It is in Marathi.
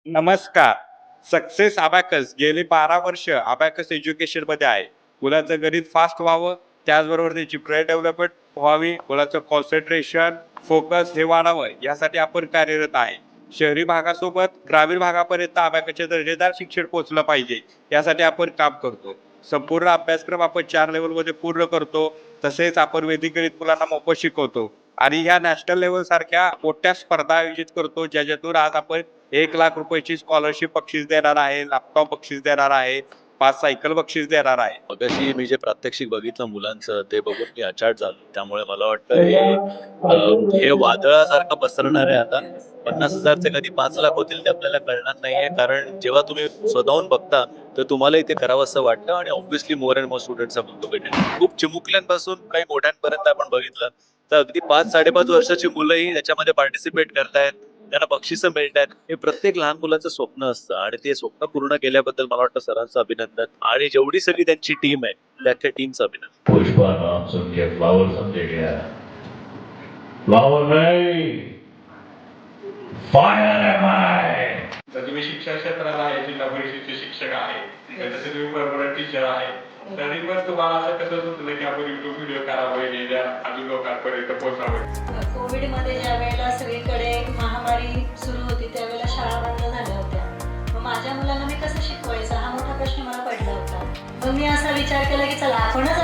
नमस्कार. सक्सेस अबॅकस गेली 12 वर्ष अबॅकस एज्युकेशनमध्ये आहे. मुलाचं गणित फास्ट व्हावं, त्याचबरोबर त्याची ब्रेन डेव्हलपमेंट व्हावी, मुलाचं कॉन्सन्ट्रेशन, फोकस हे वाढावं यासाठी आपण कार्यरत आहे. शहरी भागासोबत ग्रामीण भागापर्यंत अबॅकसचे दर्जेदार शिक्षण पोहोचलं पाहिजे, यासाठी आपण काम करतो. संपूर्ण अभ्यासक्रम आपण 4 लेव्हलमध्ये पूर्ण करतो. तसेच आपण वैदिक गणित मुलांना मोफत शिकवतो आणि ह्या नॅशनल लेव्हल सारख्या मोठ्या स्पर्धा आयोजित करतो, ज्याच्यातून आज आपण 1,00,000 रुपयाची स्कॉलरशिप बक्षीस देणार आहे, लॅपटॉप बक्षीस देणार आहे, 5 सायकल बक्षीस देणार आहे. मगाशी मी जे प्रात्यक्षिक बघितलं मुलांचं ते बघून मी अचाट झालो. त्यामुळे मला वाटतं हे वादळासारखं पसरणार आहे आता. 50,000 कधी 5,00,000 होतील ते आपल्याला कळणार नाहीये. कारण जेव्हा तुम्ही स्वतःहून बघता तर तुम्हालाही ते करावंसं वाटतं आणि obviously more and more students भेटेल. खूप चिमुकल्यांपासून काही मोठ्यांपर्यंत आपण बघितलं तर अगदी 5-5.5 वर्षाची मुलंही त्याच्यामध्ये पार्टिसिपेट करतायत. त्यांना बक्षिसं मिळतात. हे प्रत्येक लहान मुलाचं स्वप्न असतं आणि ते स्वप्न पूर्ण केल्याबद्दल मला वाटतं सरांचं अभिनंदन आणि जेवढी सगळी त्यांची टीम आहे त्या टीमचं अभिनंदन. पुष्पा नाम सुन के फ्लावर समझे गया, फ्लावर नहीं, फायर है मैं. तर तुम्ही शिक्षण क्षेत्राला आहे, जिल्हा परिषदेचे शिक्षक आहे, तसे तुम्ही परमनंट टीचर आहे, तरी पण तुम्हाला असं कसं सुचलं की आपण युट्यूब व्हिडिओ करावे, जे अजून लोकांपर्यंत पोहोचावे? कोविडमध्ये ज्या वेळेला सगळीकडे महामारी सुरू होती त्यावेळेला शाळा बंद झाल्या होत्या. मग माझ्या मुलांना मी कसं शिकवायचं हा मोठा प्रश्न मला पडला होता. मग मी असा विचार केला की चला आपणच